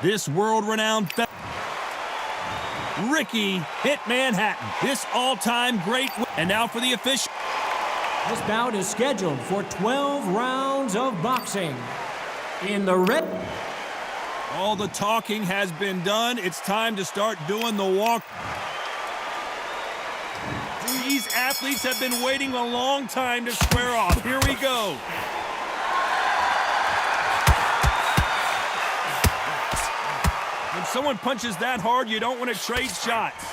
this world-renowned Ricky Hitman Hatton, this all-time great. And now for the official. This bout is scheduled for 12 rounds of boxing. In the red. All the talking has been done. It's time to start doing the walk. These athletes have been waiting a long time to square off. Here we go. When someone punches that hard, you don't want to trade shots.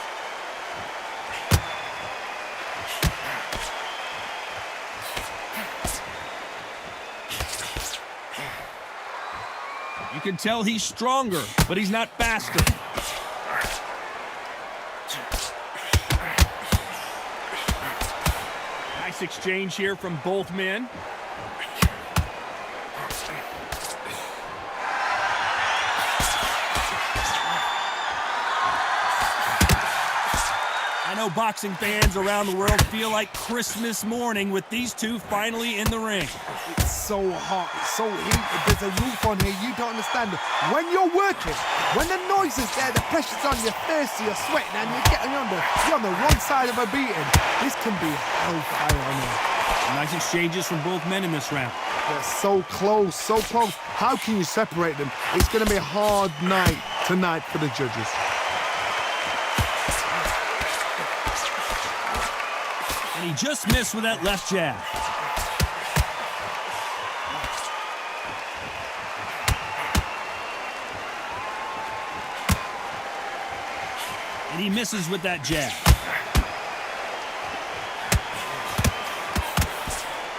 You can tell he's stronger, but he's not faster. Nice exchange here from both men. I know boxing fans around the world feel like Christmas morning with these two finally in the ring. It's so hot, it's so heated, there's a roof on here, you don't understand. When you're working, when the noise is there, the pressure's on your face, you're sweating and you're on the wrong side of a beating. This can be hellfire on here. Nice exchanges from both men in this round. They're so close, so close. How can you separate them? It's going to be a hard night tonight for the judges. And he just missed with that left jab. And he misses with that jab.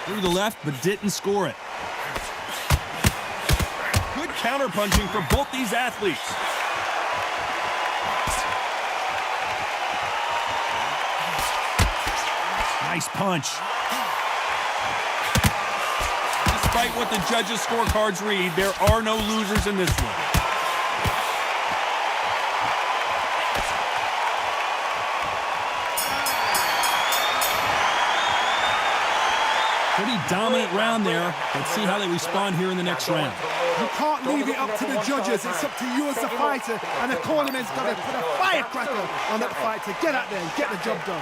Through the left, but didn't score it. Good counter-punching for both these athletes. Nice punch. Despite what the judges' scorecards read, there are no losers in this one. Pretty dominant round there. Let's see how they respond here in the next round. You can't leave it up to the judges. It's up to you as the fighter, and the cornerman's got to put a firecracker on that fight to get out there and get the job done.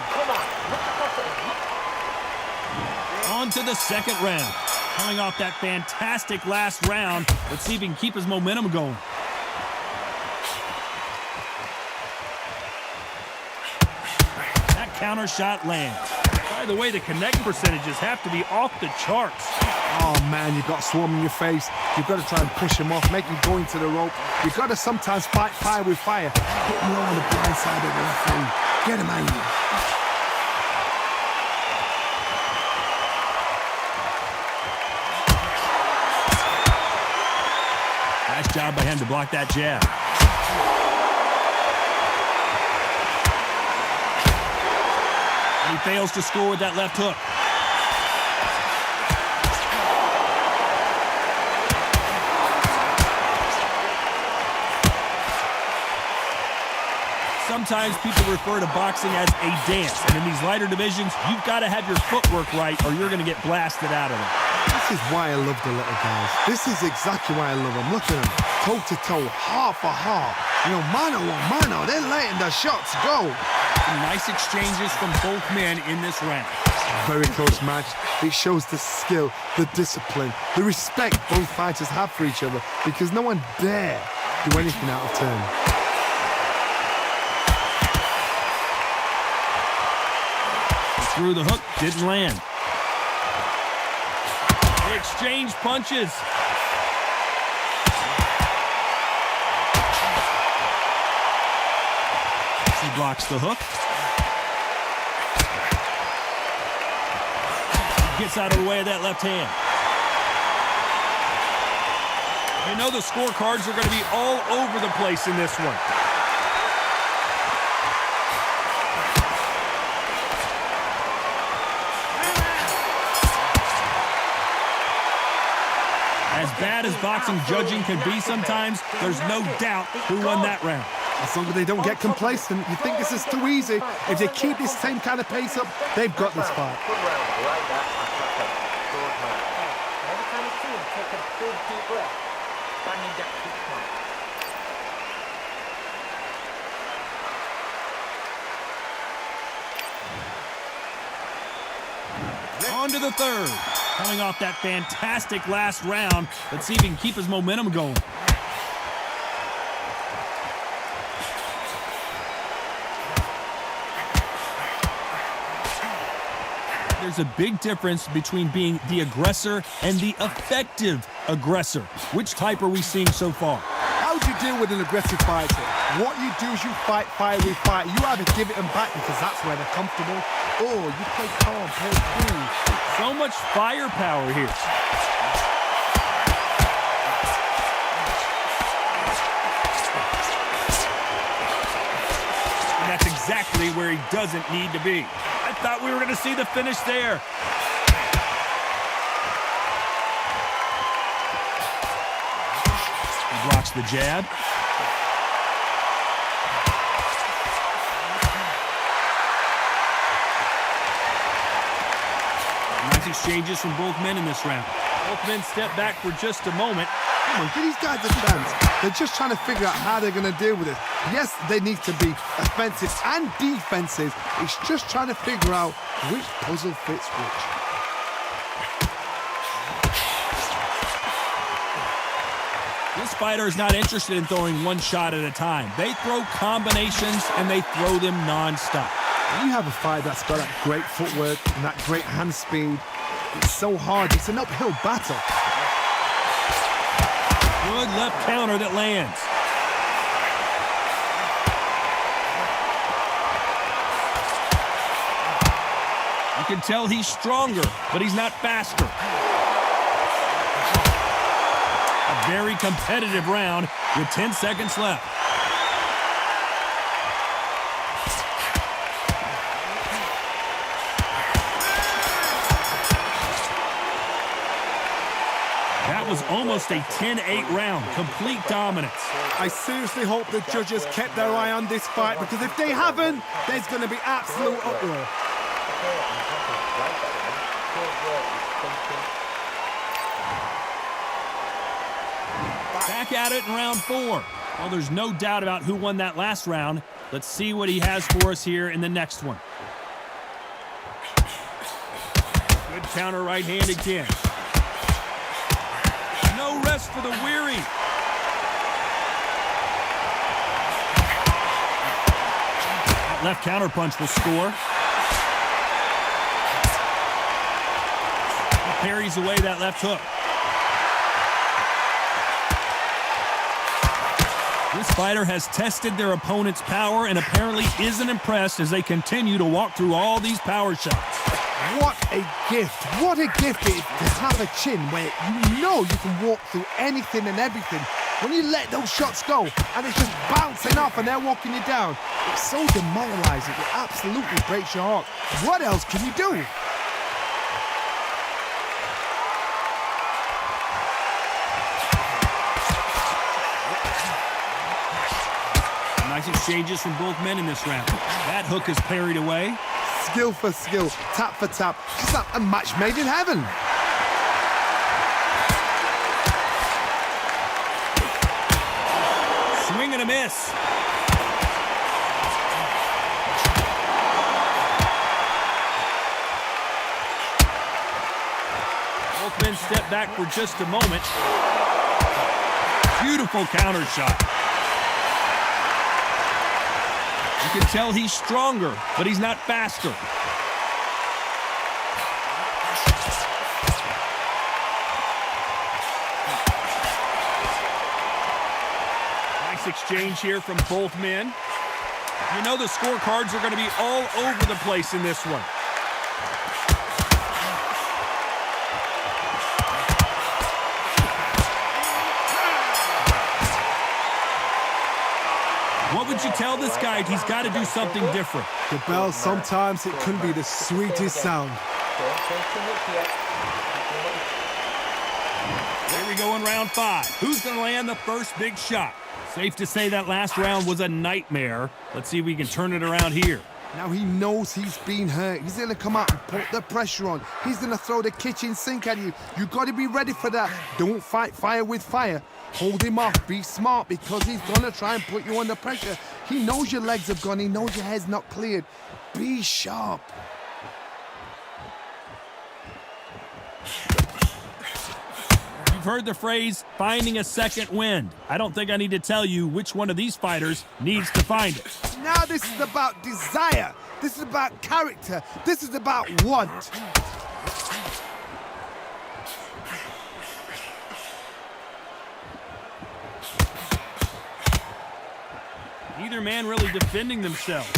On to the second round. Coming off that fantastic last round, let's see if he can keep his momentum going. That counter shot lands. By the way, the connect percentages have to be off the charts. Oh man, you've got swarm in your face. You've got to try and push him off, make him go into the rope. You've got to sometimes fight fire with fire. Hit him low on the blind side of the referee. Get him out of here. Nice job by him to block that jab. And he fails to score with that left hook. Sometimes people refer to boxing as a dance, and in these lighter divisions, you've got to have your footwork right or you're going to get blasted out of it. This is why I love the little guys. This is exactly why I love them. Look at them, toe to toe, heart for heart. You know, mano a mano, they're letting the shots go. Some nice exchanges from both men in this round. Very close match. It shows the skill, the discipline, the respect both fighters have for each other, because no one dare do anything out of turn. Through the hook, didn't land. They exchange punches. He blocks the hook. Gets out of the way of that left hand. You know the scorecards are going to be all over the place in this one. As bad as boxing judging can be sometimes, there's no doubt who won that round. As long as they don't get complacent, you think this is too easy. If they keep this same kind of pace up, they've got this fight. On to the third. Coming off that fantastic last round, let's see if he can keep his momentum going. There's a big difference between being the aggressor and the effective aggressor. Which type are we seeing so far? How do you deal with an aggressive fighter? What you do is you fight fire with fire. You either give it them back because that's where they're comfortable, or you play calm, play cool. So much firepower here. And that's exactly where he doesn't need to be. I thought we were going to see the finish there. He blocks the jab. Nice exchanges from both men in this round. Both men step back for just a moment. Come on, give these guys a chance. They're just trying to figure out how they're going to deal with it. Yes, they need to be offensive and defensive. It's just trying to figure out which puzzle fits which. This fighter is not interested in throwing one shot at a time. They throw combinations and they throw them non-stop. When you have a fighter that's got that great footwork and that great hand speed, it's so hard. It's an uphill battle. Good left counter that lands. You can tell he's stronger, but he's not faster. A very competitive round with 10 seconds left. That was almost a 10-8 round, complete dominance. I seriously hope the judges kept their eye on this fight, because if they haven't, there's going to be absolute uproar. Back at it in round 4. Well, there's no doubt about who won that last round. Let's see what he has for us here in the next one. Good counter right hand again. No rest for the weary. That left counter punch will score. He parries away that left hook. This fighter has tested their opponent's power and apparently isn't impressed as they continue to walk through all these power shots. What a gift. What a gift it is to have a chin where you know you can walk through anything and everything. When you let those shots go and it's just bouncing off and they're walking you down, it's so demoralizing. It absolutely breaks your heart. What else can you do? Nice exchanges from both men in this round. That hook is parried away. Skill for skill, tap for tap. Just like a match made in heaven. Swing and a miss. Both men step back for just a moment. Beautiful counter shot. You can tell he's stronger, but he's not faster. Nice exchange here from both men. You know the scorecards are going to be all over the place in this one. What would you tell this guy? He's got to do something different. The bell, sometimes it can be the sweetest sound. Here we go in round 5. Who's going to land the first big shot? Safe to say that last round was a nightmare. Let's see if we can turn it around here. Now he knows he's been hurt. He's going to come out and put the pressure on. He's going to throw the kitchen sink at you. You got to be ready for that. Don't fight fire with fire. Hold him off. Be smart, because he's going to try and put you under pressure. He knows your legs have gone. He knows your head's not cleared. Be sharp. heard the phrase, finding a second wind. I don't think I need to tell you which one of these fighters needs to find it. Now this is about desire. This is about character. This is about want. Neither man really defending themselves.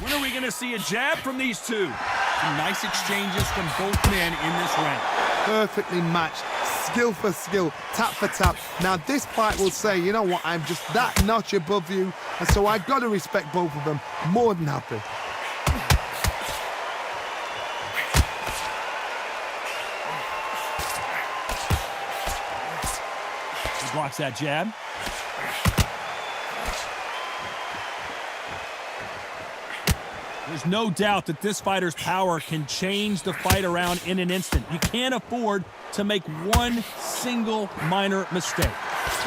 When are we going to see a jab from these two? Some nice exchanges from both men in this round. Perfectly matched, skill for skill, tap for tap. Now this fight will say, you know what, I'm just that notch above you, and so I've got to respect both of them. More than happy. He blocks that jab. There's no doubt that this fighter's power can change the fight around in an instant. You can't afford to make one single minor mistake.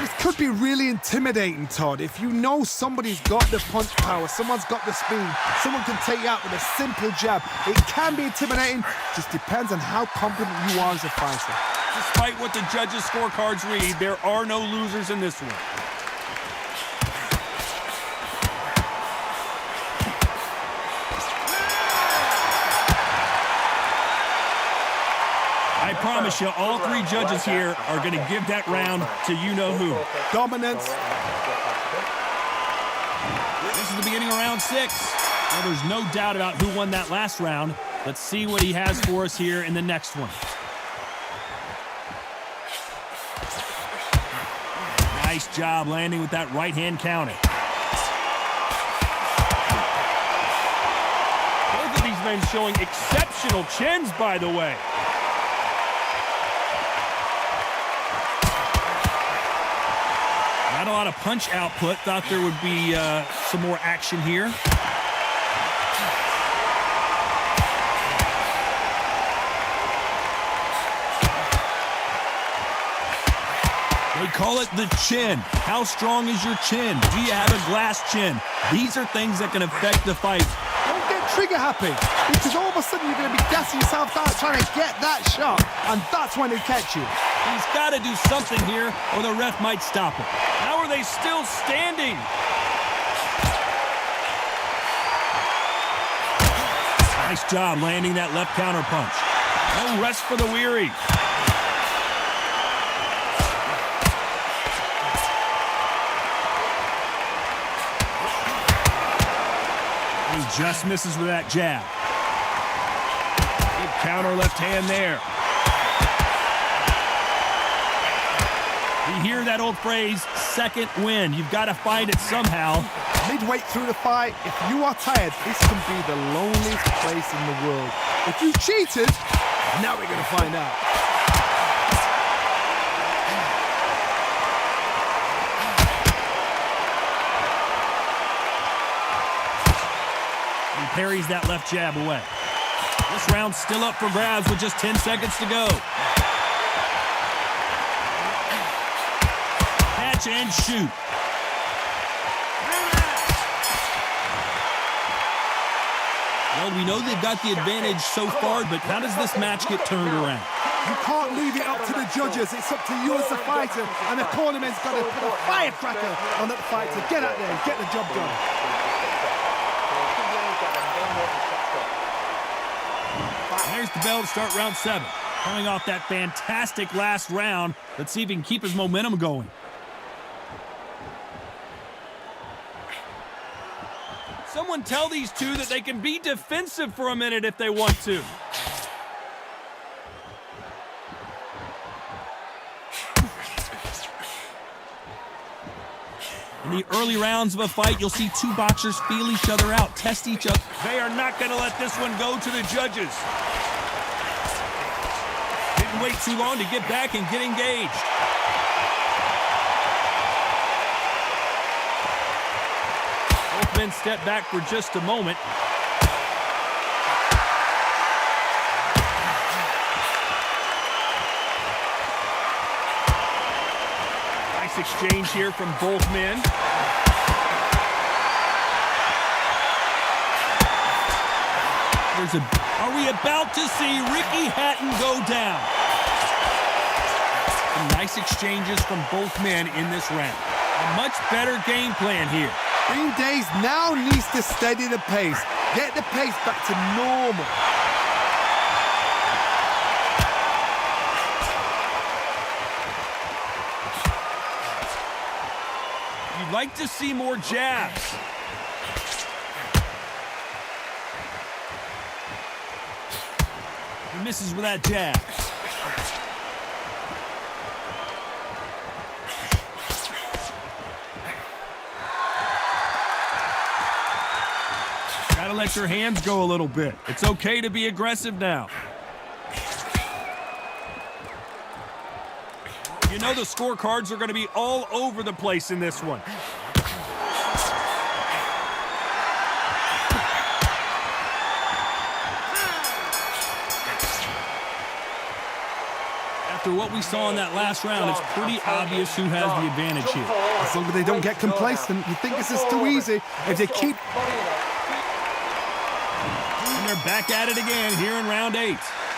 This could be really intimidating, Todd. If you know somebody's got the punch power, someone's got the speed, someone can take you out with a simple jab. It can be intimidating, just depends on how confident you are as a fighter. Despite what the judges' scorecards read, there are no losers in this one. I promise you, all three judges here are going to give that round to you-know-who. Dominance. This is the beginning of round 6. Well, there's no doubt about who won that last round. Let's see what he has for us here in the next one. Nice job landing with that right-hand counter. Both of these men showing exceptional chins, by the way. Not a lot of punch output. Thought there would be some more action here. They call it the chin. How strong is your chin? Do you have a glass chin? These are things that can affect the fight. Don't get trigger happy, because all of a sudden you're going to be gassing yourself out trying to get that shot, and that's when they catch you. He's got to do something here, or the ref might stop it. How are they still standing? Nice job landing that left counter punch. No rest for the weary. He just misses with that jab. Good counter left hand there. You hear that old phrase, second wind. You've got to find it somehow. Midway through the fight, if you are tired, this can be the loneliest place in the world. If you cheated, now we're going to find out. He parries that left jab away. This round's still up for grabs with just 10 seconds to go. Catch and shoot. Well, we know they've got the advantage so far, but how does this match get turned around? You can't leave it up to the judges. It's up to you as the fighter, and the cornerman's got to put a firecracker on that fight to get out there and get the job done. There's the bell to start round 7. Coming off that fantastic last round, let's see if he can keep his momentum going. Someone tell these two that they can be defensive for a minute if they want to. In the early rounds of a fight, you'll see two boxers feel each other out, test each other. They are not going to let this one go to the judges. Didn't wait too long to get back and get engaged. Both men step back for just a moment. Nice exchange here from both men. Are we about to see Ricky Hatton go down? Some nice exchanges from both men in this round. A much better game plan here. Green Days now needs to steady the pace. Get the pace back to normal. You'd like to see more jabs. He misses with that jab. Gotta let your hands go a little bit. It's okay to be aggressive now. You know the scorecards are going to be all over the place in this one. After what we saw in that last round, it's pretty obvious who has the advantage here. As long as they don't get complacent, you think this is too easy. If they keep... And they're back at it again here in round 8.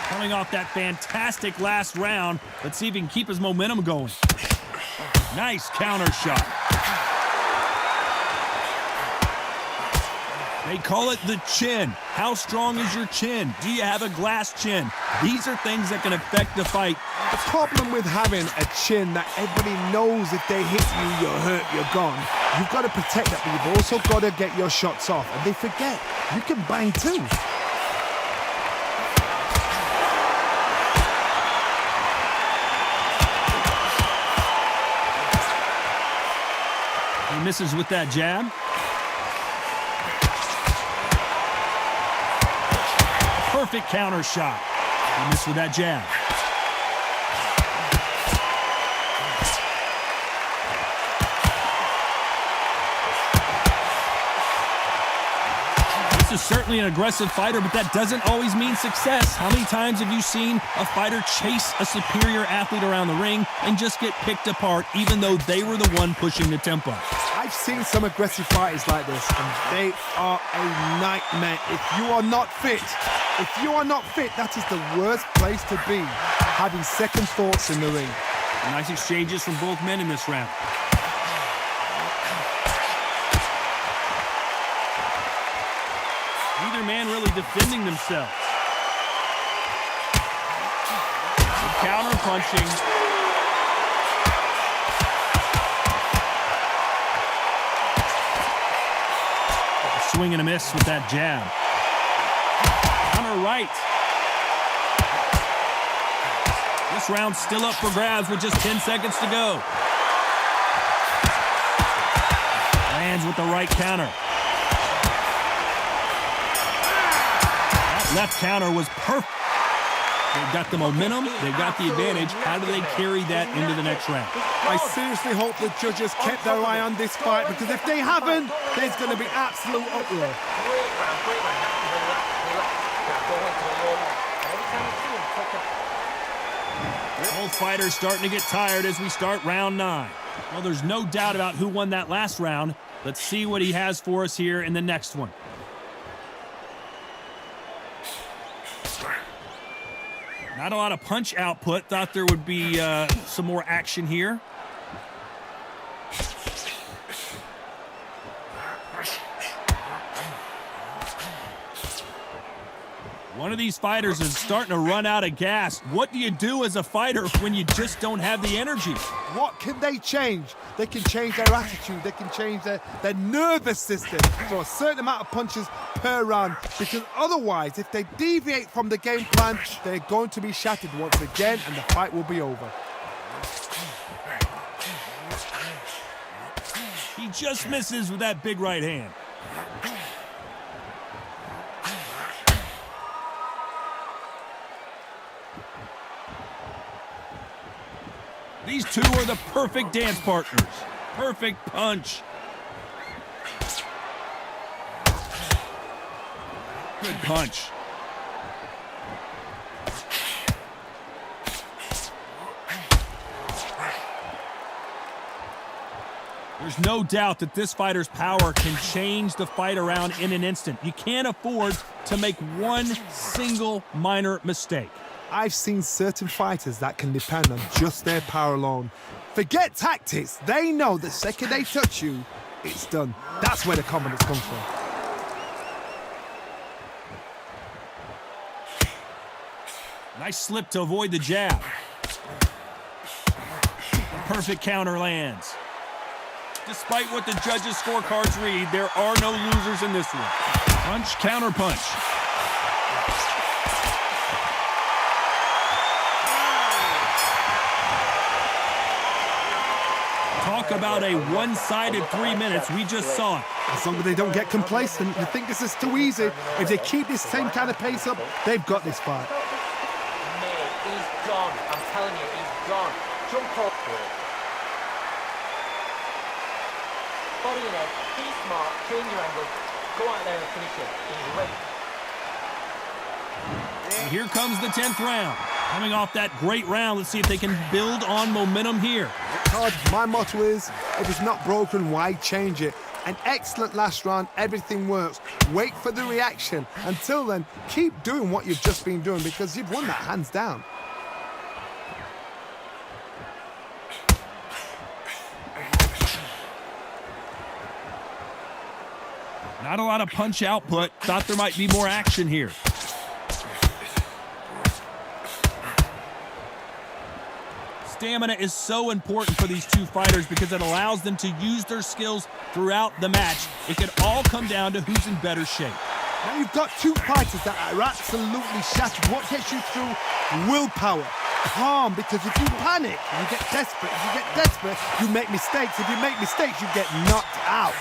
Coming off that fantastic last round. Let's see if he can keep his momentum going. Nice counter shot. They call it the chin. How strong is your chin? Do you have a glass chin? These are things that can affect the fight. The problem with having a chin that everybody knows if they hit you, you're hurt, you're gone. You've got to protect that, but you've also got to get your shots off. And they forget, you can bang too. He misses with that jab. Perfect counter shot. He missed with that jab. This is certainly an aggressive fighter, but that doesn't always mean success. How many times have you seen a fighter chase a superior athlete around the ring and just get picked apart even though they were the one pushing the tempo? I've seen some aggressive fighters like this, and they are a nightmare. If you are not fit, that is the worst place to be, having second thoughts in the ring. Nice exchanges from both men in this round. Neither man really defending themselves. Counter punching. Swing and a miss with that jab. Counter right. This round's still up for grabs with just 10 seconds to go. Lands with the right counter. That left counter was perfect. They've got the momentum, they've got the advantage. How do they carry that into the next round? I seriously hope the judges kept their eye on this fight, because if they haven't, there's going to be absolute uproar. Both fighters starting to get tired as we start round 9. Well, there's no doubt about who won that last round. Let's see what he has for us here in the next one. Not a lot of punch output. Thought there would be some more action here. One of these fighters is starting to run out of gas. What do you do as a fighter when you just don't have the energy? What can they change? They can change their attitude. They can change their nervous system for a certain amount of punches per round. Because otherwise, if they deviate from the game plan, they're going to be shattered once again, and the fight will be over. He just misses with that big right hand. These two are the perfect dance partners. Perfect punch. Good punch. There's no doubt that this fighter's power can change the fight around in an instant. You can't afford to make one single minor mistake. I've seen certain fighters that can depend on just their power alone. Forget tactics. They know the second they touch you, it's done. That's where the confidence comes from. Nice slip to avoid the jab. A perfect counter lands. Despite what the judges' scorecards read, there are no losers in this one. Punch, counter punch. Talk about a one-sided 3 minutes. We just saw it. As long as they don't get complacent, you think this is too easy. If they keep this same kind of pace up, they've got this fight. Mate, he's gone. I'm telling you, he's gone. Jump up for it. Body in head, be smart, change your angle, go out there and finish it. He's ready. And here comes the 10th round. Coming off that great round, let's see if they can build on momentum here. Todd, my motto is, if it's not broken, why change it? An excellent last round, everything works. Wait for the reaction. Until then, keep doing what you've just been doing because you've won that hands down. Not a lot of punch output. Thought there might be more action here. Stamina is so important for these two fighters because it allows them to use their skills throughout the match. It could all come down to who's in better shape. Now you've got two fighters that are absolutely shattered. What gets you through? Willpower. Calm, because if you panic, you get desperate. If you get desperate, you make mistakes. If you make mistakes, you get knocked out.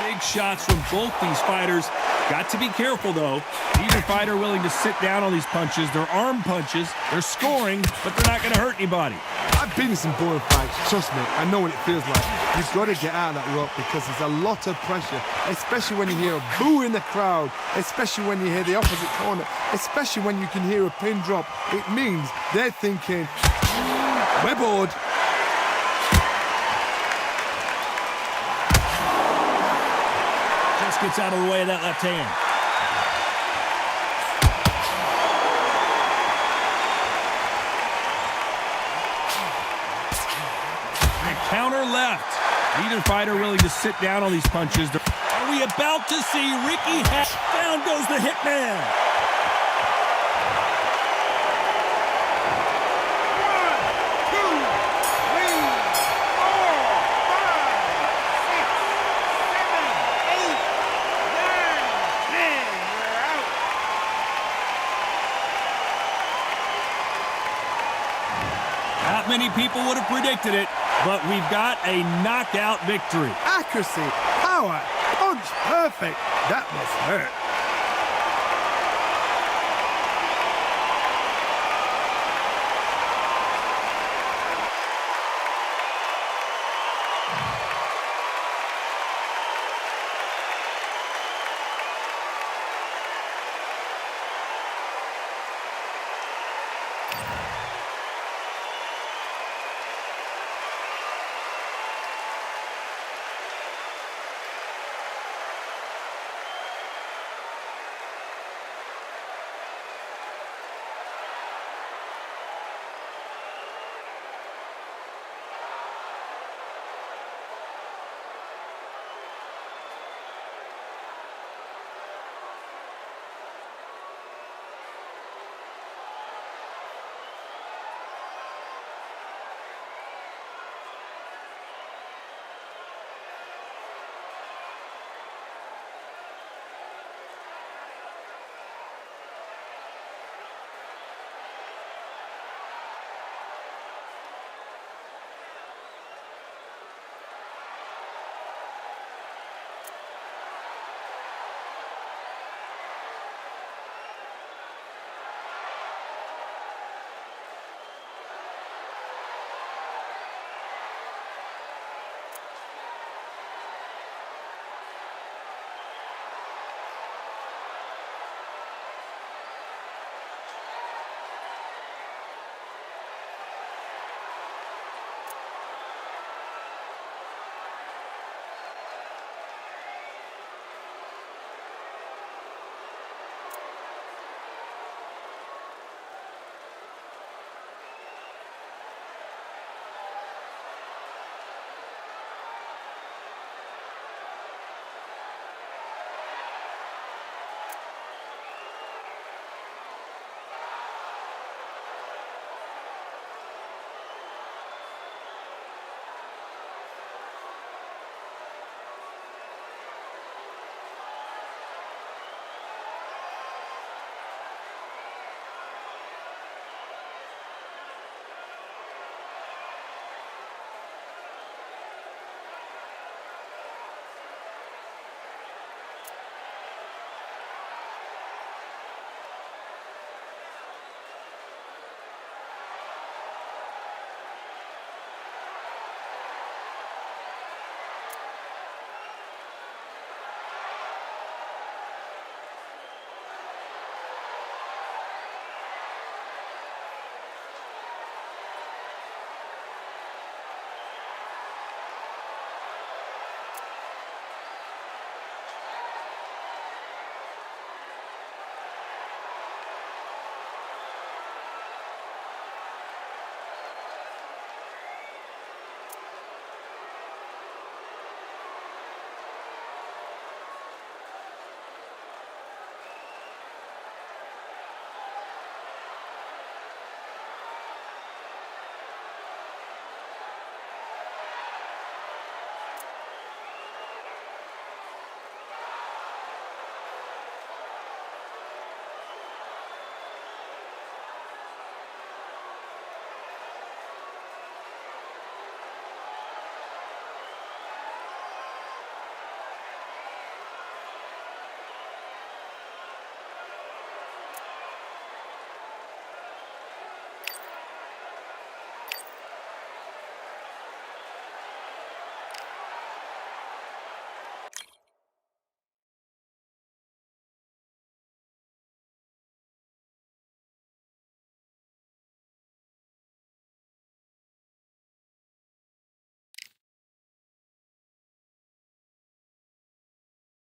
Big shots from both these fighters. Got to be careful, though. Neither fighter willing to sit down on these punches. They're arm punches. They're scoring, but they're not going to hurt anybody. I've been in some boring fights. Trust me, I know what it feels like. You've got to get out of that rope because there's a lot of pressure, especially when you hear a boo in the crowd, especially when you hear the opposite corner, especially when you can hear a pin drop. It means they're thinking, we're bored. Gets out of the way of that left hand. And counter left. Neither fighter willing to sit down on these punches. Are we about to see Ricky Hatton? Down goes the hitman. Not many people would have predicted it, but we've got a knockout victory. Accuracy, power, punch, perfect. That must hurt.